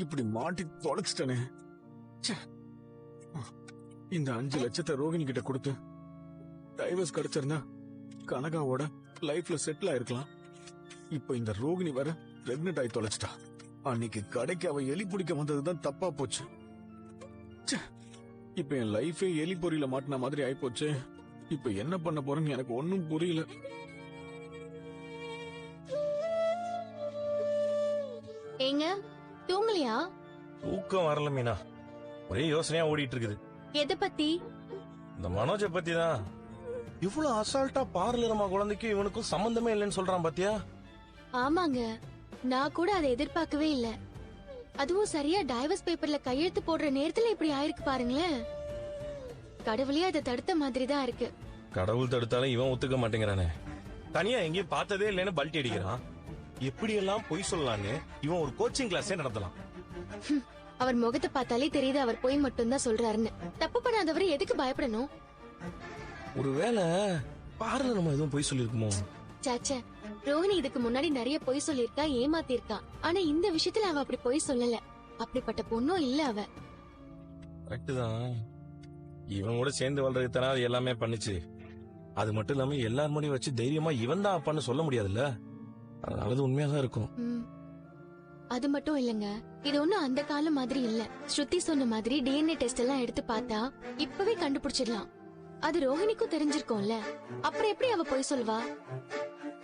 இப்படி மாட்டி தொலைச்சிட்டனே. இந்த 5 லட்சத்தை ரோகிணி கிட்ட கொடுத்து டைவர்ஸ் கிடைச்சிருந்தா கனகாவோட லைஃப்ல செட்டில் ஆயிருக்கலாம். இப்ப இந்த ரோகிணி வர பிரெக்னென்ட் ஆகி தொலைச்சிட்டா. அன்னைக்கு கடைக்கு அவ எலி பிடிக்க வந்ததுதான் தப்பா போச்சு. இப்ப என் லைஃபே எலி பொறியில மாட்டின மாதிரி ஆயிப்போச்சு. இப்ப என்ன பண்ண போறேன்னு எனக்கு ஒன்னும் புரியல. ஏங்க தூங்கலையா? தூக்கம் வரல மீனா, ஒரே யோசனையா ஓடிட்டு இருக்குது. எதை பத்தி? இந்த மனோஜ பத்தி தான். இவ்வளவு அசால்ட்டா பார்லரமா குழந்தைக்கு இவனுக்கும் சம்பந்தமே இல்லைன்னு சொல்றான் பாத்தியா? ஆமாங்க, நான் கூட அதை எதிர்பார்க்கவே இல்ல. அதுவும் சரியா டைவர்ஸ் பேப்பர்ல கையெழுத்து போடுற நேரத்துல இப்படி ஆயிருக்கு பாருங்களேன். கடவுளே அதை தடுத்த மாதிரி தான் இருக்கு. கடவுள் தடுத்தாலும் இவன் ஒத்துக்க மாட்டேங்கிறானே. தனியா எங்கேயும் பார்த்ததே இல்லைன்னு பல்ட்டி அடிக்கிறான். எப்படி எல்லாம் பொய் சொல்லலான்னு இவன் ஒரு கோச்சிங் கிளாஸே நடத்தலாம். அவர் முகத்தை பார்த்தாலே தெரியுது அவர் பொய் மட்டும் தான் சொல்றாருன்னு. தப்பு பண்ணாதவர் எதுக்கு பயப்படணும்? ஒருவேளை பார்லர் நம்ம எதுவும் பொய் சொல்லிருக்குமோ? சாச்சா, ரோஹிணி இதுக்கு முன்னாடி நிறைய பொய் சொல்லிருக்கா, ஏமாத்திருக்கா. ஆனா இந்த விஷயத்துல அவ அப்படி பொய் சொல்லல. அப்படிப்பட்ட பொண்ணும் இல்ல அவ. கரெக்ட் தான். இவன் கூட சேர்ந்து வளர்றதுதானே அது எல்லாமே பண்ணுச்சு. அது மட்டும் இல்லாம எல்லார் முன்னாடி வச்சு தைரியமா இவன் தான் அப்பான்னு சொல்ல முடியாதுல்ல. அதனால உண்மையாதான் இருக்கும். அது மட்டும் இல்லங்க, இது ஒண்ணும் அந்த காலம் மாதிரி இல்ல. ஸ்ருதி சொன்ன மாதிரி டிஎன்ஏ டெஸ்ட் எல்லாம் எடுத்து பார்த்தா இப்பவே கண்டுபிடிச்சிடலாம். அது ரோஹிணிக்கும் தெரிஞ்சிருக்கும்ல. அப்புறம் எப்படி அவ பொய் சொல்வா?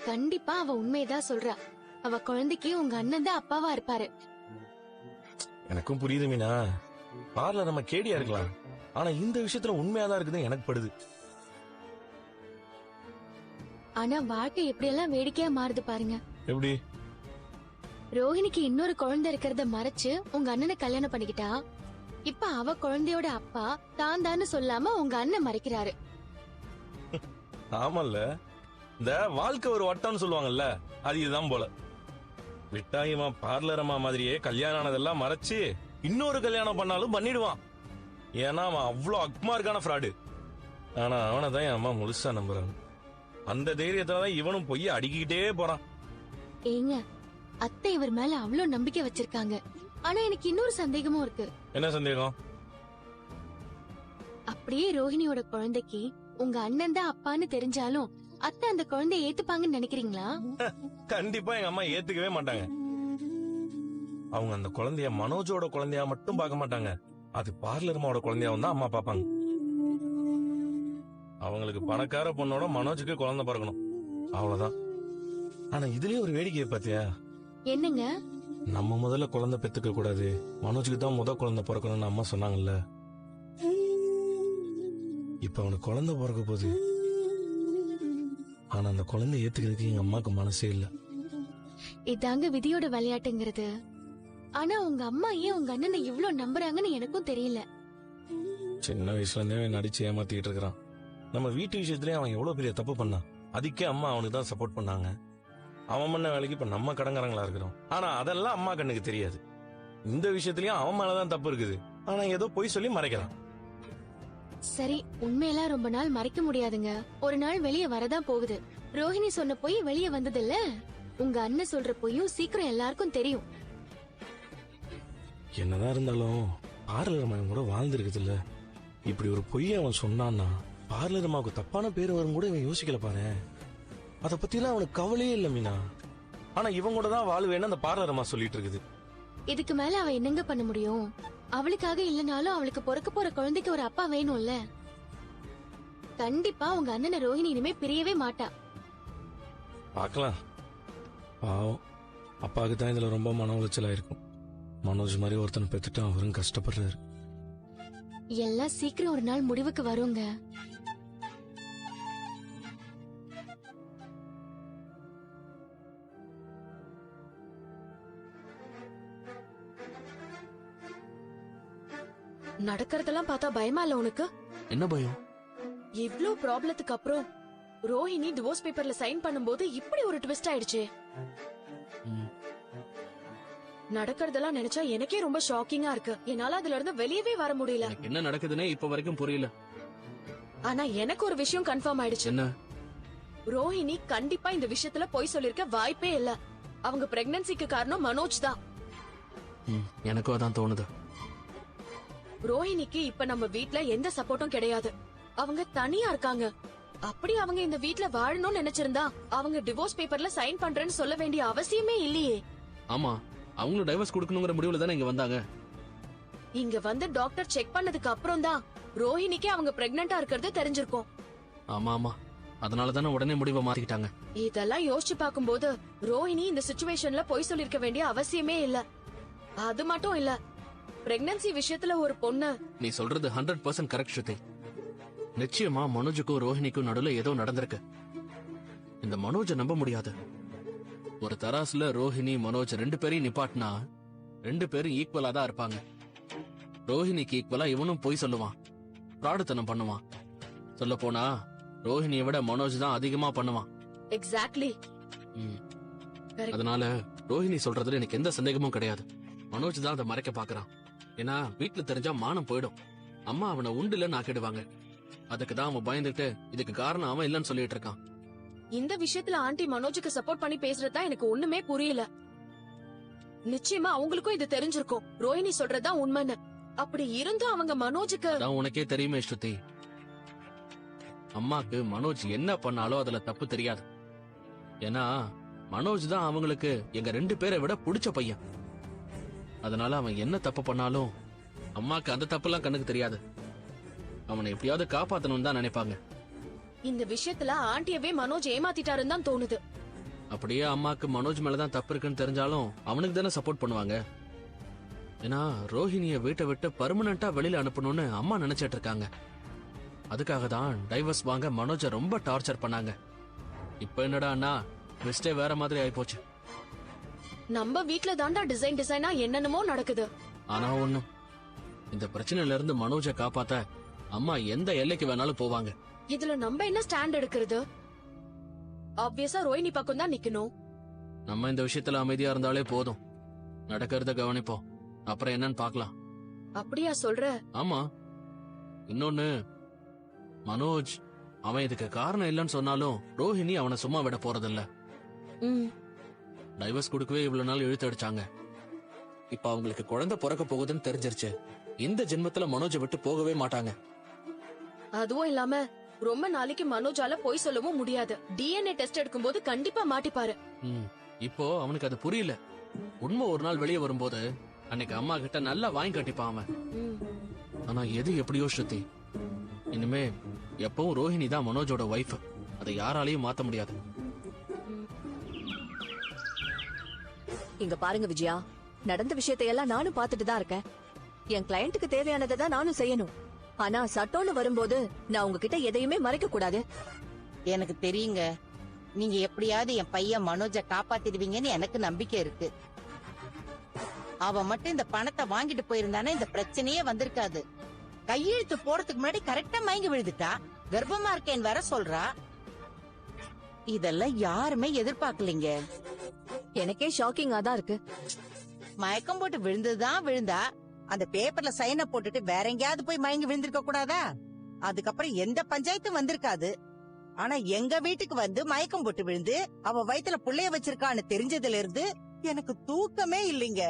கண்டிப்பா அவ உண்மையதான் சொல்றா. அவ குழந்தைக்கு உங்க அண்ணன் தான் அப்பாவா இருப்பாரு. எனக்கும் புரியுது மீனா. பார்லர் நம்ம கேடியா இருக்கலாம், ஆனா இந்த விஷயத்துல உண்மையாதான் இருக்குதுன்னு எனக்கு படுது. ஆனா வாழ்க்கை எப்படி எல்லாம் வேடிக்கையா மாறுது பாருங்க. எப்படி? ரோஹிணிக்கு இன்னொரு குழந்தை இருக்கிறத மறைச்சு உங்க அண்ணனை கல்யாணம் பண்ணிக்கிட்டா. இப்ப அவ குழந்தையோட அப்பா தான் தான்னு சொல்லாம உங்க அண்ணன் மறைக்கிறாரு. ஆமல்ல, இந்த வாழ்க்கை ஒரு வட்டம்னு சொல்லுவாங்கல்ல, அது இதுதான் போல. விட்டாயிமா பார்லரமா மாதிரியே கல்யாணம் ஆனதெல்லாம் மறைச்சு இன்னொரு கல்யாணம் பண்ணாலும் பண்ணிடுவான். ஏன்னா அவன் அவ்வளவு அக்மார்க்கான ஃப்ராடு. ஆனா அவனை தான் என் அம்மா முழுசா நம்புறாங்க. அந்த தைரியத்துலதான் இவனும் போய் அடிக்கிட்டே போறான். ஏங்க, அத்தை இவர் மேல அவ்வளவு நம்பிக்கை வச்சிருக்காங்க. ஆனா எனக்கு இன்னொரு சந்தேகமும் இருக்கு. என்ன சந்தேகம்? அப்படியே ரோஹிணியோட குழந்தைக்கு உங்க அண்ணன் தான் அப்பான்னு தெரிஞ்சாலும் அத்தை அந்த குழந்தைய ஏத்துப்பாங்கன்னு நினைக்கிறீங்களா? கண்டிப்பா எங்க அம்மா ஏத்துக்கவே மாட்டாங்க. அவங்க அந்த குழந்தைய மனோஜோட குழந்தையா மட்டும் பார்க்க மாட்டாங்க. அது பார்லர்மாவோட குழந்தையாவும் தான் அம்மா பாப்பாங்க. அவங்களுக்கு பணக்கார பொண்ணோட மனோஜுக்கு குழந்தை பிறக்கணும், அவ்வளவுதான். ஆனா இதுலயே ஒரு வேடிக்கையை பாத்தியா? என்னங்க? நம்ம முதல்ல குழந்தை பெத்துக்க கூடாது, மனோஜுக்கு தான் குழந்தை பிறக்கணும்னு அம்மா சொன்னாங்கல்ல. இப்ப அவனுக்கு குழந்தை பிறக்க போகுது. ஆனா அந்த குழந்தை ஏத்துக்கிறதுக்கு எங்க அம்மாக்கு மனசே இல்ல. இதாங்க விதியோட விளையாட்டுங்கிறது. ஆனா உங்க அம்மா ஏன் உங்க அண்ணனை இவ்ளோ நம்புறாங்கன்னு எனக்கும் தெரியல. சின்ன வயசுல இருந்தே நடிச்சு ஏமாத்திட்டு இருக்கிறான். நம்ம வீட்டு விஷயத்திலே அவன் எவ்வளவு பெரிய தப்பு பண்ணான். அதுக்கே அம்மா அவனுக்கு தான் சப்போர்ட் பண்ணாங்க. அவன் பண்ண வேலைக்கு இப்ப நம்ம கடங்காரங்களா இருக்கிறோம். ஆனா அதெல்லாம் அம்மா கண்ணுக்கு தெரியாது. இந்த விஷயத்திலயும் அவன் மேலதான் தப்பு இருக்குது. ஆனா ஏதோ பொய் சொல்லி மறைக்கிறான். சரி, உண்மையெல்லாம் ரொம்ப நாள் மறைக்க முடியாதுங்க. ஒரு நாள் வெளியே வரதான் போகுது. ரோஹிணி சொன்ன பொய் வெளியே வந்தது இல்ல. உங்க அண்ணன் சொல்ற பொய்யும் சீக்கிரம் எல்லாருக்கும் தெரியும். என்னதான் இருந்தாலும் பார்லர் அம்மா கூட வாழ்ந்துருக்குது இல்ல. இப்படி ஒரு பொய்ய அவன் சொன்னான்னா பார்லர் அம்மாவுக்கு தப்பான பேர் வரும் கூட இவன் யோசிக்கல பாரு. அத பத்தி எல்லாம் அவனுக்கு கவலையே இல்ல மீனா. ஆனா இவன் கூட தான் வாழ்வேன்னு அந்த பார்லர் அம்மா சொல்லிட்டு இருக்குது. இதுக்கு மேல அவ என்னங்க பண்ண முடியும்? அவளுக்காக இல்லனாலும் அவளுக்கு பிறக்க போற குழந்தைக்கு ஒரு அப்பா வேணும்ல. கண்டிப்பா உங்க அண்ணனை ரோஹிணி இனிமே பிரியவே மாட்டா. பாக்கலாம். பாவம், அப்பாவுக்கு தான் இதுல ரொம்ப மன உளைச்சலா இருக்கும். மனோஜ் மாதிரி ஒருத்தனை பெத்துட்டு அவரும் கஷ்டப்படுறாரு. எல்லாம் சீக்கிரம் ஒரு நாள் முடிவுக்கு வருங்க. நடக்கிறதெல்லாம் பார்த்தா பயமா இல்ல உனக்கு? என்ன பயம்? இவ்ளோ ப்ராப்ளத்துக்கு அப்புறம் ரோஹிணி டிவோர்ஸ் பேப்பர்ல சைன் பண்ணும்போது இப்படி ஒரு ட்விஸ்ட் ஆயிடுச்சு. நடக்கிறதெல்லாம் நினைச்சா எனக்கே ரொம்ப ஷாக்கிங்கா இருக்கு. என்னால அதுல இருந்து வெளியவே வர முடியல. என்ன நடக்குதுன்னே இப்ப வரைக்கும் புரியல. ஆனா எனக்கு ஒரு விஷயம் கன்ஃபார்ம் ஆயிடுச்சு. என்ன? ரோஹிணி கண்டிப்பா இந்த விஷயத்துல பொய் சொல்லிருக்க வாய்ப்பே இல்ல. அவங்க பிரெக்னன்சிக்கு காரணம் மனோஜ் தான். எனக்கும் அதான் தோணுது. ரோஹிணிக்கு இப்ப நம்ம வீட்ல எந்த சப்போர்ட்டும் கிடையாது. அவங்க தனியா இருக்காங்க. அப்படி அவங்க இந்த வீட்ல வாழணும்னு நினைச்சிருந்தா அவங்க டிவோர்ஸ் பேப்பர்ல சைன் பண்றேன்னு சொல்ல வேண்டிய அவசியமே இல்லையே. ஆமா, அவங்களும் டைவர்ஸ் கொடுக்கணுங்கிற முடிவுல தானே இங்க வந்தாங்க. இங்க வந்து டாக்டர் செக் பண்ணதுக்கு அப்புறம் தான் ரோஹிணிக்கு அவங்க பிரெக்னண்டா இருக்கிறது தெரிஞ்சிருக்கும். ஆமா ஆமா, அதனால தானே உடனே முடிவை மாத்திக்கிட்டாங்க. இதெல்லாம் யோசிச்சு பாக்கும்போது ரோஹிணி இந்த சிச்சுவேஷன்ல பொய் சொல்லிருக்க வேண்டிய அவசியமே இல்ல. அது மட்டும் இல்ல, பிரெக்னன்சி விஷயத்துல ஒரு பொண்ணு. நீ சொல்றது 100% கரெக்ட் ஸ்ருதி. நிச்சயமா மனோஜுக்கும் ரோஹிணிக்கும் நடுவுல ஏதோ நடந்திருக்கு. இந்த மனோஜை நம்ப முடியாது. ஒரு தராசுல ரோஹிணி மனோஜ் 2 பேரையும் நிப்பாட்டினா 2 பேரும் ஈக்குவலா தான் இருப்பாங்க. ரோஹிணிக்கு ஈக்குவலா இவனும் பொய் சொல்லுவான், பிராடுத்தனம் பண்ணுவான். சொல்ல போனா ரோஹிணியை விட மனோஜ் தான் அதிகமா பண்ணுவான். எக்ஸாக்ட்லி. அதனால ரோஹிணி சொல்றதுல எனக்கு எந்த சந்தேகமும் கிடையாது. மனோஜ் தான் அதை மறைக்க பாக்குறான். ஏன்னா வீட்டுல தெரிஞ்சா மானம் போயிடும். அம்மா அவனை உண்டுலன்னு ஆக்கிடுவாங்க. அதுக்கு தான் அவன் பயந்துட்டு இதுக்கு காரணம் அவன் இல்லன்னு சொல்லிட்டு இருக்கான். இந்த விஷயத்துல ஆண்டி மனோஜுக்கு சப்போர்ட் பண்ணி பேசுறதா எனக்கு ஒண்ணுமே புரியல. நிச்சயமா அவங்களுக்கும் இது தெரிஞ்சிருக்கும், ரோஹிணி சொல்றதுதான் உண்மைன்னு. அப்படி இருந்தும் அவங்க மனோஜுக்கு. அதான் உனக்கே தெரியுமே ஸ்ருதி, அம்மாக்கு மனோஜ் என்ன பண்ணாலும் அதுல தப்பு தெரியாது. ஏன்னா மனோஜ் தான் அவங்களுக்கு எங்க 2 பேரை விட பிடிச்ச பையன். அதனால அவன் என்ன தப்பு பண்ணாலும் அம்மாக்கு அந்த தப்புலாம் கண்ணுக்கு தெரியாது. அவனை எப்படியாவது காப்பாத்தணும்னு தான் நினைப்பாங்க. இந்த விஷயத்துல ஆண்டியவே மனோஜ் ஏமாத்திட்டாருன்னு தான் தோணுது. அப்படியே அம்மாக்கு மனோஜ் மேலதான் தப்பு இருக்குன்னு தெரிஞ்சாலும் அவனுக்கு தானே சப்போர்ட் பண்ணுவாங்க. ஏன்னா ரோஹிணிய வீட்டை விட்டு பர்மனண்டா வெளியில அனுப்பணும்னு அம்மா நினைச்சிட்டு இருக்காங்க. அதுக்காக தான் டைவர்ஸ் வாங்க மனோஜை ரொம்ப டார்ச்சர் பண்ணாங்க. இப்ப என்னடான்னா ட்விஸ்டே வேற மாதிரி ஆயிப்போச்சு. நம்ம வீட்ல தாண்டா டிசைனா என்னென்னமோ நடக்குது. ஆனா ஒண்ணும், இந்த பிரச்சனையில இருந்து மனோஜை காப்பாத்த அம்மா எந்த எல்லைக்கு வேணாலும் போவாங்க. இதுல நம்ம என்ன ஸ்டாண்ட் எடுக்கிறது? ஆப்வியஸா ரோஹிணி பக்கம் தான் நிக்கணும். நம்ம இந்த விஷயத்துல அமைதியா இருந்தாலே போதும். நடக்கிறத கவனிப்போம், அப்புறம் என்னன்னு பாக்கலாம். அப்படியா சொல்ற? ஆமா. இன்னொன்னு, மனோஜ் அவன் இதுக்கு காரணம் இல்லைன்னு சொன்னாலும் ரோஹிணி அவனை சும்மா விட போறதில்ல. டைவர்ஸ் கொடுக்கவே இவ்வளவு நாள் இழுத்து அடிச்சாங்க. இப்ப அவங்களுக்கு குழந்தை பிறக்க போகுதுன்னு தெரிஞ்சிருச்சு. இந்த ஜென்மத்துல மனோஜை விட்டு போகவே மாட்டாங்க. அதுவும் இல்லாம ரொம்ப நாளைக்கு மனோஜால பொய் சொல்லவும் முடியாது. டிஎன்ஏ டெஸ்ட் எடுக்கும்போது கண்டிப்பா மாட்டிப்பாரு. இப்போ அவனுக்கு அது புரியல. உண்மை ஒரு நாள் வெளியே வரும்போது அன்னைக்கு அம்மா கிட்ட நல்லா வாங்கி கட்டிப்பான் அவன். ஆனா எது எப்படியோ ஸ்ருதி, இனிமே எப்பவும் ரோஹிணி தான் மனோஜோட வைஃப். அதை யாராலையும் மாத்த முடியாது. இங்க பாருங்க விஜயா, நடந்த விஷயத்தையெல்லாம் நானும் பாத்துட்டு தான் இருக்கேன். என் கிளையண்ட்டுக்கு தேவையானதை தான் நானும் செய்யணும். ஆனா சட்டம்னு வரும்போது நான் உங்ககிட்ட எதையுமே மறைக்க கூடாது. எனக்கு தெரியுங்க, நீங்க எப்படியாவது என் பையன் மனோஜை காப்பாத்திடுவீங்கன்னு எனக்கு நம்பிக்கை இருக்கு. அவன் மட்டும் இந்த பணத்தை வாங்கிட்டு போயிருந்தானே இந்த பிரச்சனையே வந்திருக்காது. கையெழுத்து போறதுக்கு முன்னாடி கரெக்டா மயங்கி விழுந்துட்டா. கர்ப்பமா இருக்கேன்னு வேற சொல்றா. இதெல்லாம் யாருமே எதிர்பார்க்கலீங்க. எனக்கே ஷாக்கிங்கா தான் இருக்கு. மயக்கம் போட்டு விழுந்ததுதான் விழுந்தா. அந்த பேப்பர்ல சைனை போட்டுட்டு வேற எங்கேயாவது போய் மயங்கி விழுந்திருக்க கூடாதா? அதுக்கப்புறம் எந்த பஞ்சாயத்தும் வந்திருக்காது. ஆனா எங்க வீட்டுக்கு வந்து மயக்கம் போட்டு விழுந்து அவ வயித்துல புள்ளைய வச்சிருக்கான்னு தெரிஞ்சதுல இருந்து எனக்கு தூக்கமே இல்லைங்க.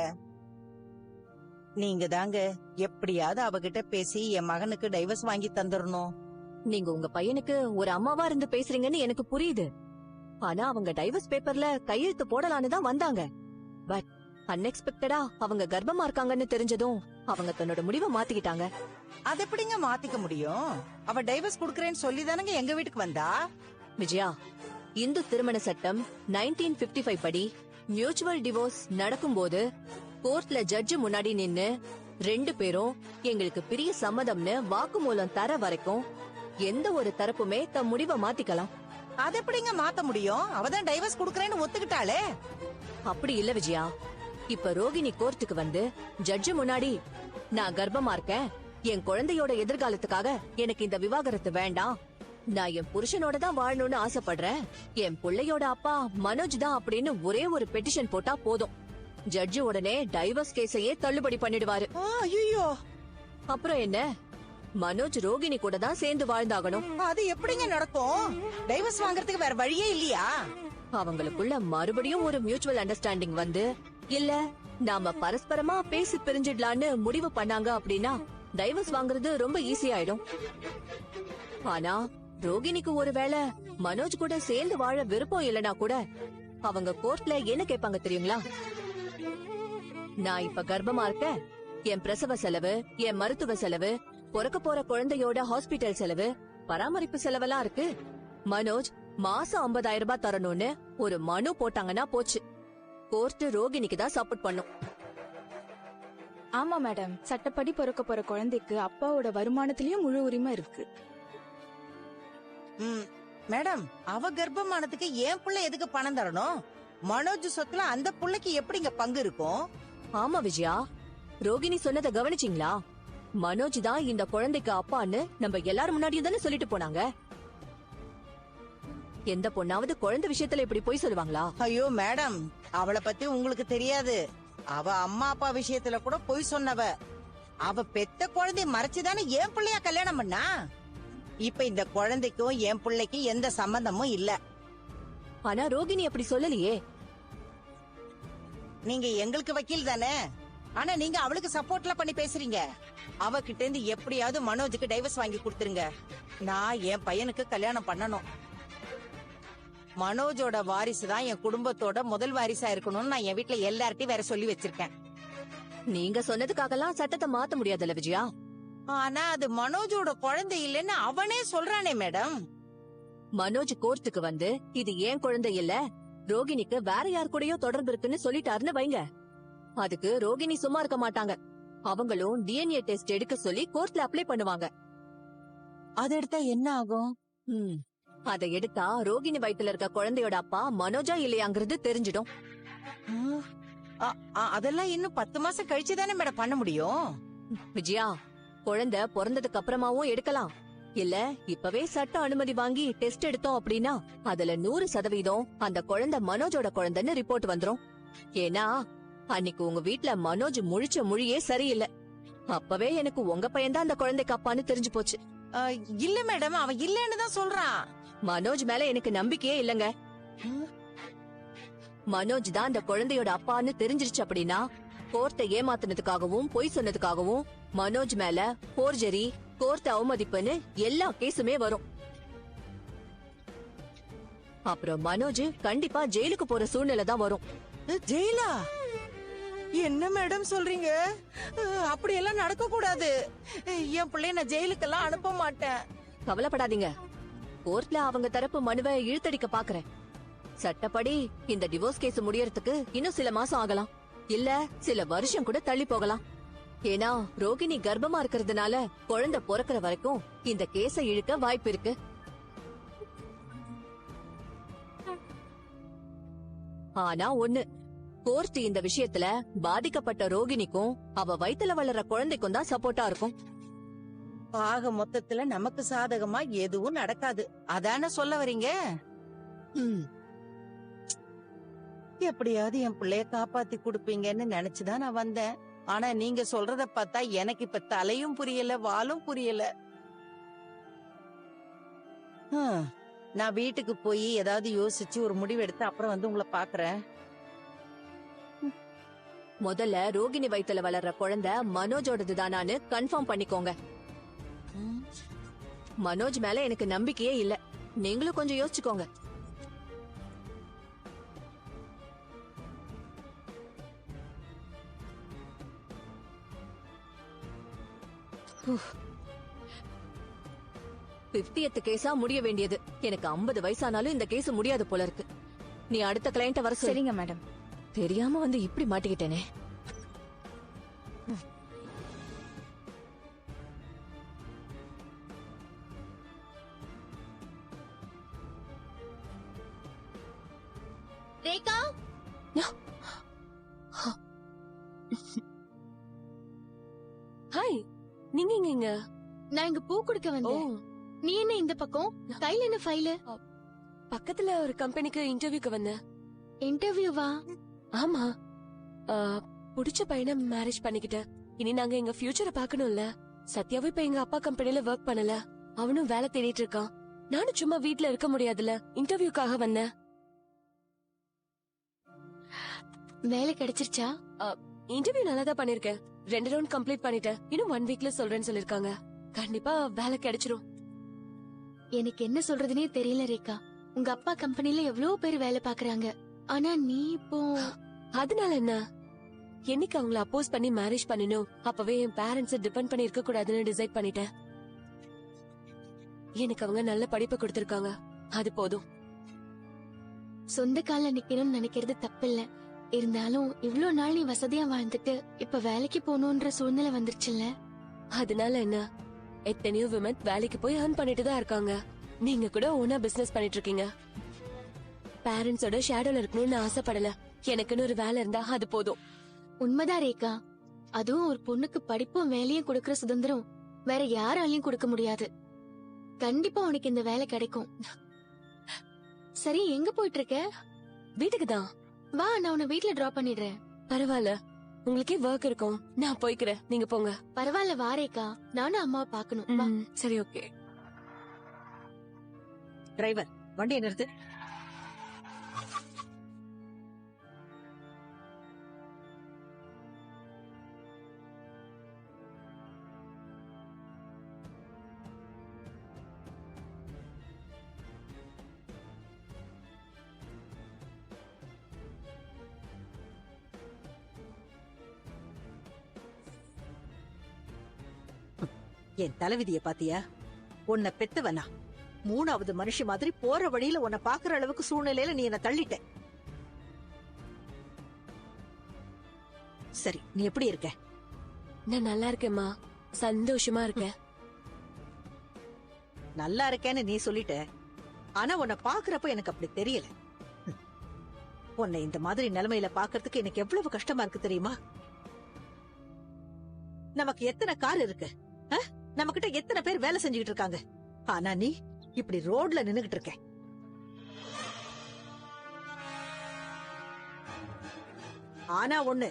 நீங்க தாங்க எப்படியாவது அவகிட்ட பேசி என் மகனுக்கு டைவர்ஸ் வாங்கி தந்துடணும். நீங்க உங்க பையனுக்கு ஒரு அம்மாவா இருந்து பேசுறீங்கன்னு எனக்கு புரியுது. ஆனா அவங்க டைவர்ஸ் பேப்பர்ல கையெழுத்து போடலான்னு தான் வந்தாங்க. பட் அன்எக்ஸ்பெக்டடா அவங்க கர்ப்பமா இருக்காங்கன்னு தெரிஞ்சதும் அவங்க தன்னோட முடிவை மாத்திக்கிட்டாங்க. அது எப்படிங்க மாத்திக்க முடியும்? அவ டைவர்ஸ் குடுக்கறேன்னு சொல்லி தானங்க எங்க வீட்டுக்கு வந்தா. விஜயா, இந்து திருமண சட்டம் 1955 படி மியூச்சுவல் டிவோர்ஸ் நடக்கும்போது கோர்ட்ல ஜட்ஜு முன்னாடி நின்னு 2 பேரும் எங்களுக்கு பிரிய சம்மதம்னு வாக்குமூலம் தர வரைக்கும் எந்த ஒரு தரப்புமே தம் முடிவை மாத்திக்கலாம். அது எப்படிங்க மாத்த முடியும்? அவதான் டைவர்ஸ் குடுக்கறேன்னு ஒத்துக்கிட்டாளே. அப்படி இல்ல விஜயா. இப்ப ரோகிணி கோர்ட்டுக்கு வந்து ஜட்ஜு முன்னாடி நான் கர்ப்பமா இருக்கேன், என் குழந்தையோட எதிர்காலத்துக்காக எனக்கு இந்த விவாகரத்து வேண்டாம், நான் என் புருஷனோட தான் வாழணும்னு ஆசைப்படுறேன், என் பிள்ளையோட அப்பா மனோஜ் தான் அப்படின்னு ஒரே ஒரு பெட்டிஷன் போட்டா போதும். ஜட்ஜு உடனே டைவர்ஸ் கேஸையே தள்ளுபடி பண்ணிடுவாரு. ஐயோ, அப்புறம் என்ன, மனோஜ் ரோகிணி கூட தான் சேர்ந்து வாழ்ந்தாகணும். அது எப்படிங்க நடக்கும்? டைவர்ஸ் வாங்குறதுக்கு வேற வழியே இல்லையா? அவங்களுக்குள்ள மறுபடியும் ஒரு மியூச்சுவல் அண்டர்ஸ்டாண்டிங் வந்து, இல்ல நாம பரஸ்பரமா பேசி பிரிஞ்சிடலான்னு முடிவு பண்ணாங்க அப்படின்னா டைவர்ஸ் வாங்குறது ரொம்ப ஈஸி ஆயிடும். ஆனா ரோகிணிக்கு ஒருவேளை மனோஜ் கூட சேர்ந்து வாழ விருப்பம் இல்லனா கூட அவங்க கோர்ட்ல என்ன கேட்பாங்க தெரியுங்களா? நான் இப்ப கர்ப்பமா இருக்கேன், என் பிரசவ செலவு, என் மருத்துவ செலவு, பிறக்க போற குழந்தையோட ஹாஸ்பிட்டல் செலவு, பராமரிப்பு செலவெல்லாம் இருக்கு. மனோஜ் மாசம் 50,000 ரூபாய் தரணும்னு ஒரு மனு போட்டாங்கன்னா போச்சு. கோர்ட் ரோகிணிக்கு தான் சப்போர்ட் பண்ணும். ஆமா மேடம், சட்டப்படி பிறக்க போற குழந்தைக்கு அப்பாவோட வருமானத்திலயும் முழு உரிமை இருக்கு. மேடம், அவ கர்ப்பமானதுக்கு என் புள்ள எதுக்கு பணம் தரணும்? மனோஜ் சொத்துல அந்த புள்ளைக்கு எப்படிங்க பங்கு இருக்கும்? ஆமா விஜயா, ரோகிணி சொன்னதை கவனிச்சிங்களா? மனோஜ் தான் இந்த குழந்தைக்கு அப்பான்னு நம்ம எல்லாரும் முன்னாடியும் தானே சொல்லிட்டு போனாங்க. எந்த பொண்ணாவது குழந்தை விஷயத்துல இப்படி போய் சொல்லுவாங்களா? ஐயோ மேடம், அவளை பத்தி உங்களுக்கு தெரியாது. அவ அம்மா அப்பா விஷயத்துல கூட பொய் சொன்னவ. அவ பெத்த குழந்தைய மறைச்சுதானே என் பிள்ளையா கல்யாணம் பண்ணா. இப்ப இந்த குழந்தைக்கும் என் பிள்ளைக்கும் எந்த சம்பந்தமும் இல்ல. ஆனா ரோகிணி அப்படி சொல்லலையே. நீங்க எங்களுக்கு வக்கீல் தானே, ஆனா நீங்க அவளுக்கு சப்போர்ட்ல பண்ணி பேசுறீங்க. அவகிட்ட இருந்து எப்படியாவது மனோஜுக்கு டைவர்ஸ் வாங்கி கொடுத்துருங்க. நான் என் பையனுக்கு கல்யாணம் பண்ணணும். மனோஜோட வாரிசு தான் என் குடும்பத்தோட முதல் வாரிசா இருக்கணும்னு நான் என் வீட்டுல எல்லார்ட்டையும் வேற சொல்லி வச்சிருக்கேன். நீங்க சொன்னதுக்காகலாம் சட்டத்தை மாத்த முடியாதுல்ல விஜயா. ஆனா அது மனோஜோட குழந்தை இல்லைன்னு அவனே சொல்றானே மேடம். மனோஜ் கோர்ட்டுக்கு வந்து இது ஏன் குழந்தை இல்ல, ரோகிணிக்கு வேற யார் கூடயோ தொடர்பு இருக்குன்னு சொல்லிட்டாருன்னு வைங்க. அதுக்கு ரோகிணி சும்மா இருக்க மாட்டாங்க. அவங்களும் டிஎன்ஏ டெஸ்ட் எடுக்க சொல்லி கோர்ட்ல அப்ளை பண்ணுவாங்க. அது எடுத்தா என்ன ஆகும்? அதை எடுத்தா ரோகிணி வயித்துல இருக்க குழந்தையோட அப்பா மனோஜா இல்லையாங்கிறது தெரிஞ்சிடும். அதெல்லாம் இன்னும் 10 மாசம் கழிச்சு தானே மேடம் பண்ண முடியும். விஜயா, குழந்தை பிறந்ததுக்கு அப்புறமாவும் எடுக்கலாம். இல்ல இப்பவே சட்ட அனுமதி வாங்கி டெஸ்ட் எடுத்தோம் அப்படின்னா அதுல 100% அந்த குழந்தை மனோஜோட குழந்தைன்னு ரிப்போர்ட் வந்துரும். ஏன்னா அன்னைக்கு உங்க வீட்ல மனோஜ் முழிச்ச மொழியே சரியில்லை. அப்பவே எனக்கு உங்க பையன்தான் அந்த குழந்தைக்கு அப்பான்னு தெரிஞ்சு போச்சு. இல்ல மேடம், அவன் இல்லன்னு தான் சொல்றான். மனோஜ் மேல எனக்கு நம்பிக்கையே இல்லங்க. மனோஜ் தான் அந்த குழந்தையோட அப்பான்னு தெரிஞ்சிருச்சு அப்படின்னா கோர்ட்டை ஏமாத்தினதுக்காகவும் பொய் சொன்னதுக்காகவும் மனோஜ் மேல போர்ஜரி, கோர்ட் அவமதிப்புன்னு எல்லா கேஸுமே வரும். அப்புறம் மனோஜ் கண்டிப்பா ஜெயிலுக்கு போற சூழ்நிலை தான் வரும். ஜெயிலா? என்ன மேடம் சொல்றீங்க? அப்படியெல்லாம் நடக்க கூடாது. என் பிள்ளைய நான் ஜெயிலுக்கெல்லாம் அனுப்ப மாட்டேன். கவலைப்படாதீங்க, கோர்ட்ல அவங்க தரப்பு மனுவை இழுத்தடிக்க பாக்குறேன். சட்டப்படி இந்த டிவோர்ஸ் கேஸ் முடியறதுக்கு இன்னும் சில மாசம் ஆகலாம், இல்ல சில வருஷம் கூட தள்ளி போகலாம். ஏன்னா ரோகிணி கர்ப்பமா இருக்கிறதுனால குழந்தை பிறக்கிற வரைக்கும் இந்த கேஸை இழுக்க வாய்ப்பு இருக்கு. ஆனா ஒண்ணு, கோர்ட் இந்த விஷயத்துல பாதிக்கப்பட்ட ரோகிணிக்கும் அவ வயித்துல வளர்ற குழந்தைக்கும் தான் சப்போர்ட்டா இருக்கும். ஆக மொத்தத்துல நமக்கு சாதகமா எதுவும் நடக்காது, அதான சொல்ல வரீங்க? எப்படியாவது என் பிள்ளைய காப்பாத்தி கொடுப்பீங்கன்னு நினைச்சுதான் நான் வந்தேன். ஆனா நீங்க சொல்றத பார்த்தா எனக்கு இப்ப தலையும் புரியல, வாலும் புரியல. நான் வீட்டுக்கு போய் ஏதாவது யோசிச்சு ஒரு முடிவு எடுத்து அப்புறம் வந்து உங்களை பாக்குறேன். முதல்ல ரோகிணி வயித்துல வளர்ற குழந்தை மனோஜோடது தானான்னு கன்ஃபார்ம் பண்ணிக்கோங்க. மனோஜ் மேல எனக்கு நம்பிக்கையே இல்ல, நீங்களும் கொஞ்சம் யோசிச்சுக்கோங்க. கேஸா முடிய வேண்டியது. எனக்கு 50 வயசானாலும் இந்த கேஸ் முடியாது போல இருக்கு. நீ அடுத்த கிளையண்ட வர சொல்லு. சரிங்க மேடம். தெரியாம வந்து இப்படி மாட்டிக்கிட்டேனே. ரேகா, ஹாய், நீங்க இங்க? நான் இங்க பூ குடுக்க வந்தேன். நீ என்ன இந்த பக்கம்? கையில என்ன ஃபைல்? பக்கத்துல ஒரு கம்பெனிக்கு இன்டர்வியூக்கு வந்தேன். இன்டர்வியூவா? ஆமா, புடிச்ச பையனை மேரேஜ் பண்ணிக்கிட்டேன். இனி நாங்க எங்க ஃபியூச்சரை பாக்கணும்ல. சத்யாவும் இப்ப எங்க அப்பா கம்பெனில ஒர்க் பண்ணல, அவனும் வேலை தேடிட்டு இருக்கான். நானும் சும்மா வீட்ல இருக்க முடியாதுல, இன்டர்வியூக்காக வந்தேன். வேலை கிடைச்சிருச்சா? இன்டர்வியூ நல்லா தான் பண்ணிருக்கேன். 2 ரவுண்ட் கம்ப்ளீட் பண்ணிட்டேன். இன்னும் 1 வீக்ல சொல்றேன்னு சொல்லிருக்காங்க. கண்டிப்பா வேலை கிடைச்சிரும். எனக்கு என்ன சொல்றதுனே தெரியல ரேகா. உங்க அப்பா கம்பெனில எவ்வளவு பேர் வேலை பாக்குறாங்க. ஆனா நீ இப்போ அதனால என்ன? என்னைக்கு அவங்கள அப்போஸ் பண்ணி மேரேஜ் பண்ணணும் அப்பவே என் பேரண்ட்ஸ் டிபெண்ட் பண்ணி இருக்க கூடாதுன்னு டிசைட் பண்ணிட்டேன். எனக்கு அவங்க நல்ல படிப்பை கொடுத்திருக்காங்க, அது போதும். சொந்த கால்ல நிக்கணும்னு நினைக்கிறது தப்பில்ல. இருந்தாலும் இவ்ளோ நாள் நீ வசதியா வாழ்ந்துட்டு இப்ப வேலைக்கு போகணும்ன்ற சூழ்நிலை வந்துருச்சுல்ல. அதனால என்ன? எத்தனையோ விமன் வேலைக்கு போய் earn பண்ணிட்டு தான் இருக்காங்க. நீங்க கூட ஓனா பிசினஸ் பண்ணிட்டு இருக்கீங்க. பேரண்ட்ஸோட ஷேடோல இருக்கணும்னு ஆசைப்படல. எனக்குன்னு ஒரு வேலை இருந்தா அது போதும். உண்மைதான் ரேகா. அதுவும் ஒரு பொண்ணுக்கு படிப்பும் வேலையும் கொடுக்கற சுதந்திரம் வேற யாராலையும் கொடுக்க முடியாது. கண்டிப்பா உனக்கு இந்த வேலை கிடைக்கும். சரி, எங்க போயிட்டு இருக்க? வீட்டுக்கு தான். வா, நான் உன்னை வீட்ல டிராப் பண்ணிடுறேன். பரவாயில்ல, உங்களுக்கே ஒர்க் இருக்கும். நான் போய்க்கிறேன், நீங்க போங்க. பரவாயில்ல, வா ரேகா. நானும் அம்மாவை பாக்கணும். வா. சரி, ஓகே. டிரைவர், வண்டியை நிறுத்து. என் தலைவிதிய பாத்தியா? உன்னை பெத்தவனா 3வது மனுஷி மாதிரி போற வழியில உன்னை பாக்குற அளவுக்கு சூழ்நிலையில நீ என்ன தள்ளிட்ட. சரி, நீ எப்படி இருக்க? நான் நல்லா இருக்கேம்மா, சந்தோஷமா இருக்கேன். நல்லா இருக்கேன்னு நீ சொல்லிட்ட, ஆனா உன்னை பாக்குறப்ப எனக்கு அப்படி தெரியல. உன்னை இந்த மாதிரி நிலைமையில பாக்குறதுக்கு எனக்கு எவ்வளவு கஷ்டமா இருக்கு தெரியுமா? நமக்கு எத்தனை கார் இருக்கு, நம்ம கிட்ட எத்தனை பேர் வேலை செஞ்சுக்கிட்டு இருக்காங்க. ஆனா நீ இப்படி ரோட்ல நின்னுகிட்டு இருக்க. ஆனா ஒண்ணு,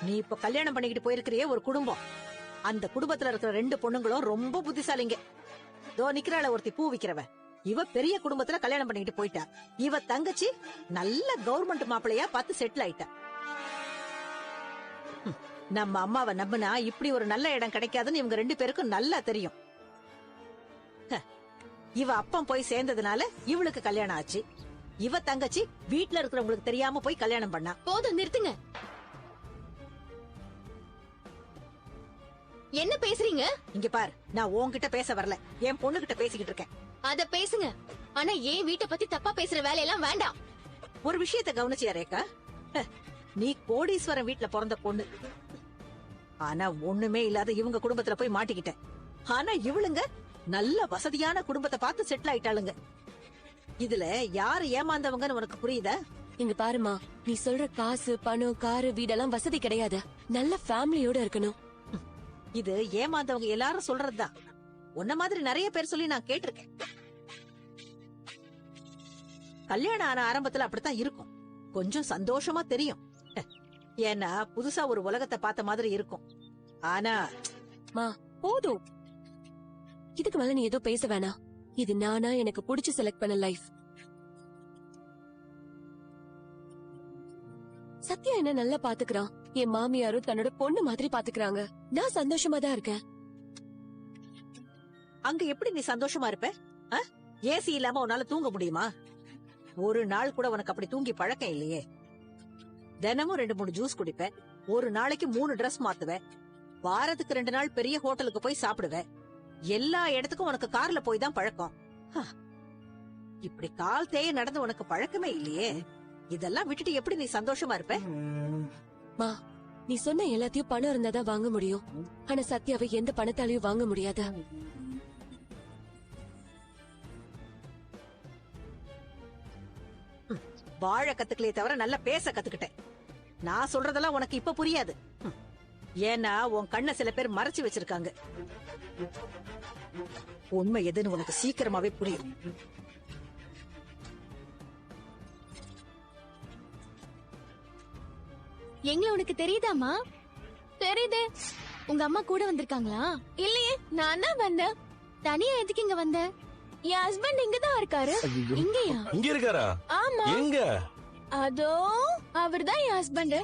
நீ இப்ப கல்யாணம் பண்ணிக்கிட்டு போயிருக்கிறியே ஒரு குடும்பம், அந்த குடும்பத்துல இருக்கிற 2 பொண்ணுங்களும் ரொம்ப புத்திசாலிங்க. தோ நிக்கிறாள ஒருத்தி பூ விக்கிறவ, இவ பெரிய குடும்பத்துல கல்யாணம் பண்ணிக்கிட்டு போயிட்டா. இவ தங்கச்சி நல்ல கவர்மெண்ட் மாப்பிள்ளையா பார்த்து செட்டில் ஆயிட்டா. நம்ம அம்மாவை நம்பினா இப்படி ஒரு நல்ல இடம் கிடைக்காதுன்னு இவங்க 2 பேருக்கும் நல்லா தெரியும். இவ அப்பம் போய் சேர்ந்ததுனால இவளுக்கு கல்யாணம் ஆச்சு. இவ தங்கச்சி வீட்டுல இருக்கிறவங்களுக்கு தெரியாம போய் கல்யாணம் பண்ணா. போதும், நிறுத்துங்க. என்ன பேசுறீங்க? இங்க பாரு, நான் உன்கிட்ட பேச வரல, என் பொண்ணுகிட்ட பேசிக்கிட்டு இருக்கேன். அத பேசுங்க, ஆனா ஏன் வீட்டை பத்தி தப்பா பேசுற வேலையெல்லாம் வேண்டாம். ஒரு விஷயத்த கவனிச்சியா ரேகா? நீ கோடீஸ்வரன் வீட்டுல பிறந்த பொண்ணு, ஆனா ஒண்ணுமே இல்லாத இவங்க குடும்பத்துல போய் மாட்டிக்கிட்ட. ஆனா இவளுங்க நல்ல வசதியான குடும்பத்தை பார்த்து செட்டில் ஆயிட்டாளுங்க. இதுல யாரு ஏமாந்தவங்கன்னு உனக்கு புரியுதா? இங்க பாருமா, நீ சொல்ற காசு, பணம், காரு, வீடெல்லாம் வசதி கிடையாது. நல்ல ஃபேமிலியோட இருக்கணும். இது ஏமாந்தவங்க எல்லாரும் சொல்றதுதான். உன்ன மாதிரி நிறைய பேர் சொல்லி நான் கேட்டிருக்கேன். கல்யாணம் ஆன ஆரம்பத்துல அப்படித்தான் இருக்கும், கொஞ்சம் சந்தோஷமா தெரியும். ஏன்னா புதுசா ஒரு உலகத்தை பார்த்த மாதிரி இருக்கும். ஆனா போதும், இதுக்கு மேல நீ ஏதோ பேச வேணாம். இது நானா எனக்கு பிடிச்சு செலக்ட் பண்ண லைஃப். சத்யா என்ன நல்லா பாத்துக்கிறான். என் மாமியாரும் தன்னோட பொண்ணு மாதிரி பாத்துக்கிறாங்க. நான் சந்தோஷமா தான் இருக்கேன். அங்க எப்படி நீ சந்தோஷமா இருப்ப? ஏசி இல்லாம உன்னால தூங்க முடியுமா? ஒரு நாள் கூட உனக்கு அப்படி தூங்கி பழக்கம் இல்லையே. தினமும் 2-3 ஜூஸ் குடிப்பேன், ஒரு நாளைக்கு 3 Dress மாத்துவேன், வாரத்துக்கு 2 நாள் பெரிய ஹோட்டலுக்கு போய் சாப்பிடுவேன். எல்லா இடத்துக்கும் உனக்கு கார்ல போய் தான் பழக்கம். இப்படி கால் தேய நடந்து உனக்கு பழக்கமே இல்லையே. இதெல்லாம் விட்டுட்டு எப்படி நீ சந்தோஷமா இருப்ப? மா, நீ சொன்ன எல்லாத்தையும் பணம் இருந்தாதான் வாங்க முடியும். ஆனா சத்யாவை எந்த பணத்தாலையும் வாங்க முடியாது. வாழ கத்துக்கலையே தவிர நல்லா பேச கத்துக்கிட்டேன். நான் சொல்றதெல்லாம் உனக்கு இப்ப புரியாது. ஏன்னா உன் கண்ணை சில பேர் மறைச்சு வச்சிருக்காங்க. உண்மை எதுன்னு உனக்கு சீக்கிரமாவே புரியும். எங்களை உனக்கு தெரியுதாமா? தெரியுது. உங்க அம்மா கூட வந்திருக்காங்களா? இல்லையே, நான் தான் வந்தேன். தனியா எதுக்கு இங்க வந்த? என் ஹஸ்பண்ட் இங்கதான் இருக்காரு. இங்கயா? இங்க இருக்காரா? ஆமா. எங்க? அதோ அவர்தான் என் ஹஸ்பண்ட்.